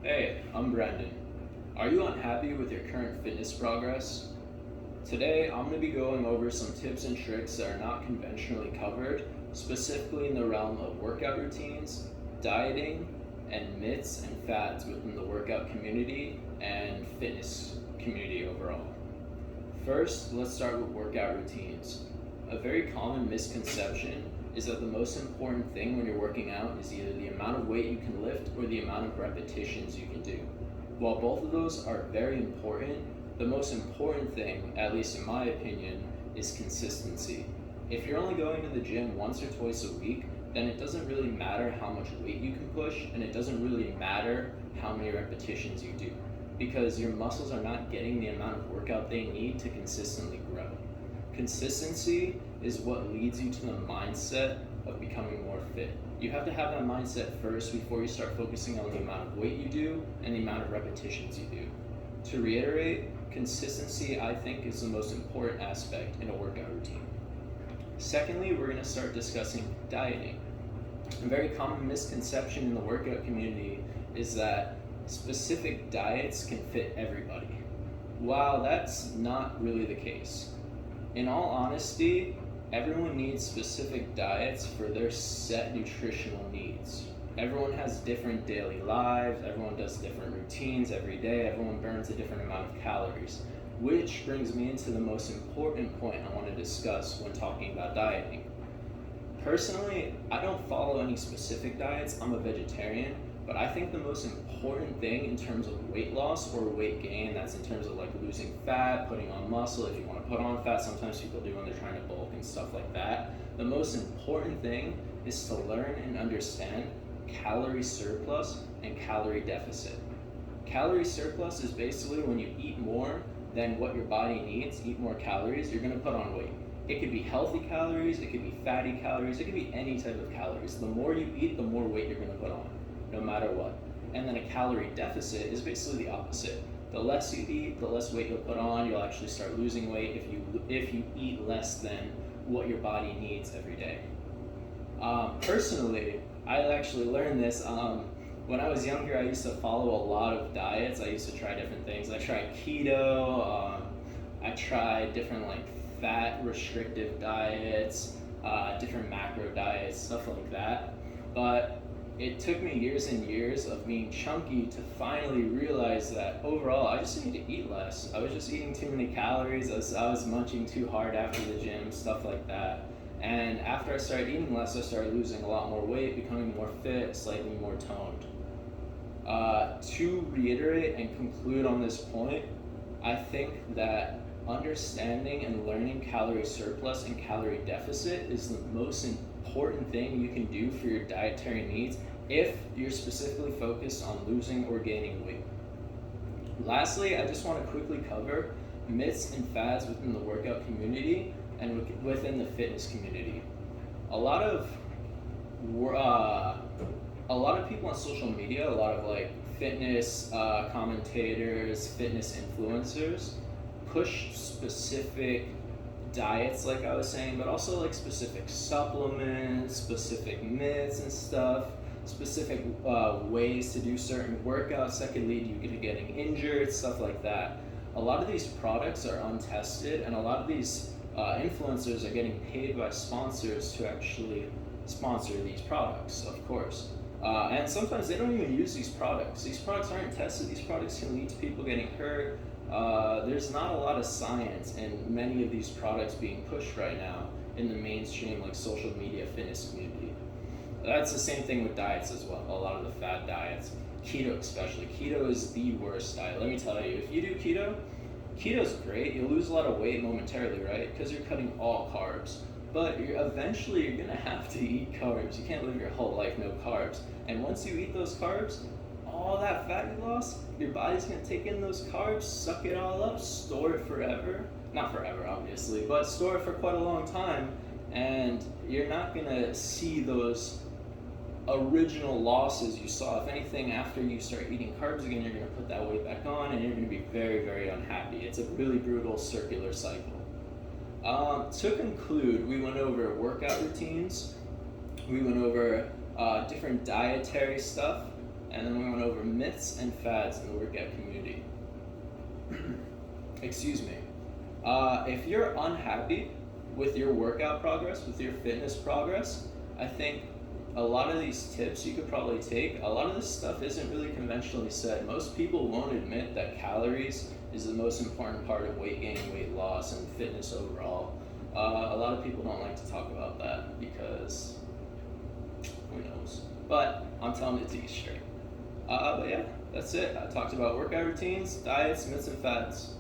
Hey, I'm Brandon. Are you unhappy with your current fitness progress? Today, I'm going to be going over some tips and tricks that are not conventionally covered, specifically in the realm of workout routines, dieting, and myths and fads within the workout community and fitness community overall. First, let's start with workout routines. A very common misconception is that the most important thing when you're working out is either the amount of weight you can lift or the amount of repetitions you can do. While both of those are very important, the most important thing, at least in my opinion, is consistency. If you're only going to the gym once or twice a week, then it doesn't really matter how much weight you can push, and it doesn't really matter how many repetitions you do, because your muscles are not getting the amount of workout they need to consistently grow. Consistency is what leads you to the mindset of becoming more fit. You have to have that mindset first before you start focusing on the amount of weight you do and the amount of repetitions you do. To reiterate, consistency I think is the most important aspect in a workout routine. Secondly, we're going to start discussing dieting. A very common misconception in the workout community is that specific diets can fit everybody. While that's not really the case. In all honesty, everyone needs specific diets for their set nutritional needs. Everyone has different daily lives, everyone does different routines every day, everyone burns a different amount of calories. Which brings me into the most important point I want to discuss when talking about dieting. Personally, I don't follow any specific diets, I'm a vegetarian, but I think the most important thing in terms of weight loss or weight gain, that's in terms of like losing fat, putting on muscle, if you want to put on fat, sometimes people do when they're trying to bulk and stuff like that. The most important thing is to learn and understand calorie surplus and calorie deficit. Calorie surplus is basically when you eat more than what your body needs, eat more calories, you're going to put on weight. It could be healthy calories, it could be fatty calories, it could be any type of calories. The more you eat, the more weight you're going to put on, no matter what. And then a calorie deficit is basically the opposite. The less you eat, the less weight you'll put on. You'll actually start losing weight if you eat less than what your body needs every day. Personally, I actually learned this. When I was younger, I used to follow a lot of diets. I used to try different things. I tried keto. I tried different like fat restrictive diets, different macro diets, stuff like that. But it took me years and years of being chunky to finally realize that overall I just need to eat less. I was just eating too many calories, I was munching too hard after the gym, stuff like that. And after I started eating less, I started losing a lot more weight, becoming more fit, slightly more toned. To reiterate and conclude on this point, I think that understanding and learning calorie surplus and calorie deficit is the most important thing you can do for your dietary needs if you're specifically focused on losing or gaining weight. Lastly, I just want to quickly cover myths and fads within the workout community and within the fitness community. A lot of people on social media, a lot of like fitness commentators, fitness influencers, push specific diets like I was saying, but also like specific supplements, specific myths and stuff, specific ways to do certain workouts that could lead you to getting injured, stuff like that. A lot of these products are untested, and a lot of these influencers are getting paid by sponsors to actually sponsor these products, of course. And sometimes they don't even use these products. These products aren't tested. These products can lead to people getting hurt. There's not a lot of science in many of these products being pushed right now in the mainstream like social media fitness community. That's the same thing with diets as well, a lot of the fad diets. Keto especially. Keto is the worst diet. Let me tell you, if you do keto, keto's great. You'll lose a lot of weight momentarily, right? Because you're cutting all carbs. But eventually you're gonna have to eat carbs. You can't live your whole life no carbs. And once you eat those carbs, all that fat you lost, your body's gonna take in those carbs, suck it all up, store it forever. Not forever, obviously, but store it for quite a long time. And you're not gonna see those original losses you saw. If anything, after you start eating carbs again, you're gonna put that weight back on and you're gonna be very, very unhappy. It's a really brutal circular cycle. To conclude, we went over workout routines, we went over different dietary stuff, and then we went over myths myths and fads in the workout community. Excuse me. If you're unhappy with your workout progress, with your fitness progress, I think a lot of these tips you could probably take. A lot of this stuff isn't really conventionally said. Most people won't admit that calories is the most important part of weight gain, weight loss, and fitness overall. A lot of people don't like to talk about that because who knows. But I'm telling it to you straight. But yeah, that's it. I talked about workout routines, diets, myths, and fads.